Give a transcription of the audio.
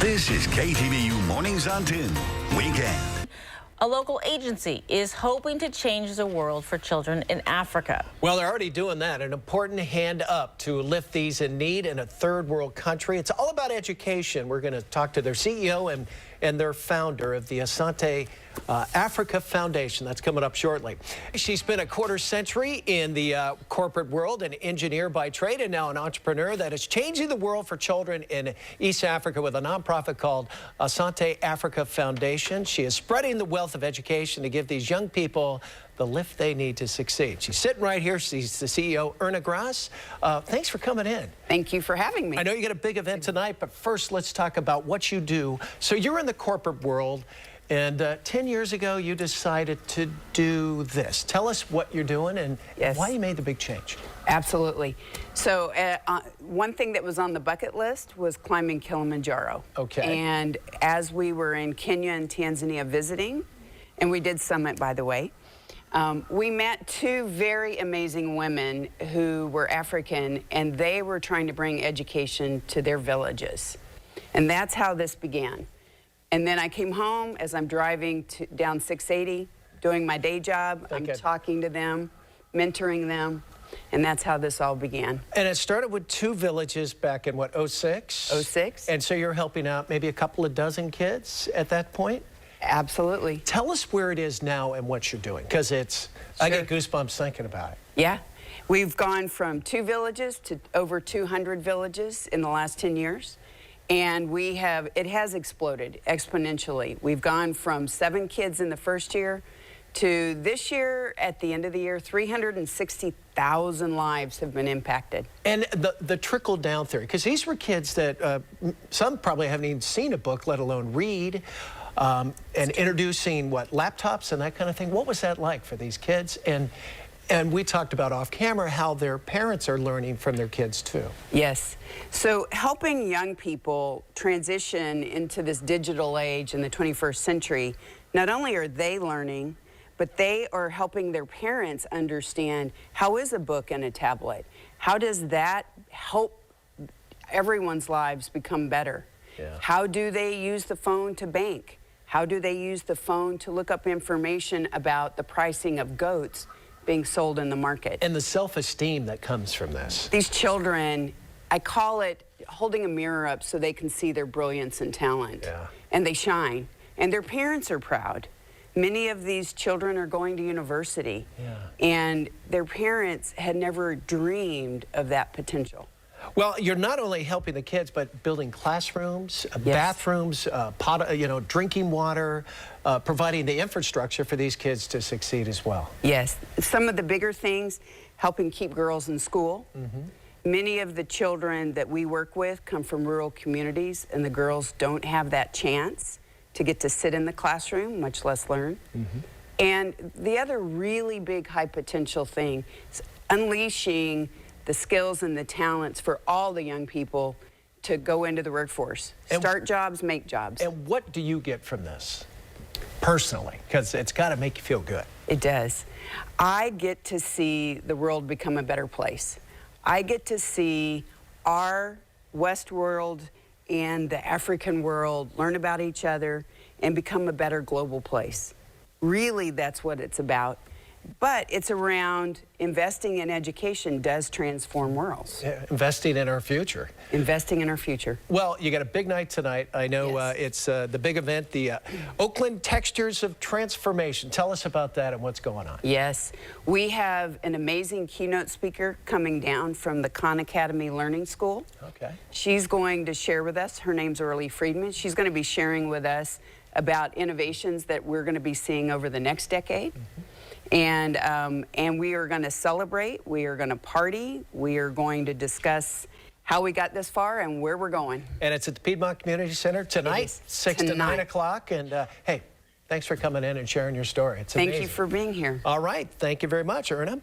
This is KTVU Mornings on 10, Weekend. A local agency is hoping to change the world for children in Africa. Well, they're already doing that. An important hand up to lift these in need in a third world country. It's all about education. We're going to talk to their CEO and their founder of the Asante Africa Foundation. That's coming up shortly. She spent a quarter century in the corporate world, an engineer by trade, and now an entrepreneur that is changing the world for children in East Africa with a nonprofit called Asante Africa Foundation. She is spreading the wealth of education to give these young people the lift they need to succeed. She's sitting right here. She's the CEO, Erna Grasz. Thanks for coming in. Thank you for having me. I know you got a big event tonight, but first let's talk about what you do. So you're in the corporate world, and 10 years ago you decided to do this. Tell us what you're doing and why you made the big change. Absolutely. So one thing that was on the bucket list was climbing Kilimanjaro. Okay. And as we were in Kenya and Tanzania visiting, and we did Summit, by the way, we met two very amazing women who were African, and they were trying to bring education to their villages. And that's how this began. And then I came home as I'm driving down 680, doing my day job. I'm talking to them, mentoring them, and that's how this all began. And it started with two villages back in, what, 06? 06. And so you're helping out maybe a couple of dozen kids at that point? Absolutely. Tell us where it is now and what you're doing, because it's, I get goosebumps thinking about it. Yeah. We've gone from 2 villages to over 200 villages in the last 10 years. And it has exploded exponentially. We've gone from 7 kids in the first year to this year, at the end of the year, 360,000 lives have been impacted. And the trickle-down theory, because these were kids that some probably haven't even seen a book, let alone read, and introducing, laptops and that kind of thing. What was that like for these kids? And we talked about off camera how their parents are learning from their kids too. Yes. So helping young people transition into this digital age in the 21st century, not only are they learning, but they are helping their parents understand how is a book and a tablet? How does that help everyone's lives become better? Yeah. How do they use the phone to bank? How do they use the phone to look up information about the pricing of goats being sold in the market? And the self-esteem that comes from this. These children, I call it holding a mirror up so they can see their brilliance and talent. Yeah. And they shine. And their parents are proud. Many of these children are going to university. Yeah. And their parents had never dreamed of that potential. Well, you're not only helping the kids, but building classrooms, bathrooms, drinking water, providing the infrastructure for these kids to succeed as well. Yes. Some of the bigger things, helping keep girls in school. Many of the children that we work with come from rural communities, and the girls don't have that chance to get to sit in the classroom, much less learn. And the other really big high potential thing is unleashing the skills and the talents for all the young people to go into the workforce. Start jobs, make jobs. And what do you get from this, personally? Because it's got to make you feel good. It does. I get to see the world become a better place. I get to see our West world and the African world learn about each other and become a better global place. Really, that's what it's about. But it's around investing in education does transform worlds. Yeah, investing in our future. Investing in our future. Well, you got a big night tonight. I know it's the big event, the Oakland Textures of Transformation. Tell us about that and what's going on. Yes. We have an amazing keynote speaker coming down from the Khan Academy Learning School. Okay. She's going to share with us. Her name's Early Friedman. She's going to be sharing with us about innovations that we're going to be seeing over the next decade. And we are going to celebrate, we are going to party, we are going to discuss how we got this far and where we're going. And it's at the Piedmont Community Center tonight, 6 to 9 o'clock. And hey, thanks for coming in and sharing your story. It's amazing. Thank you for being here. All right. Thank you very much, Erna.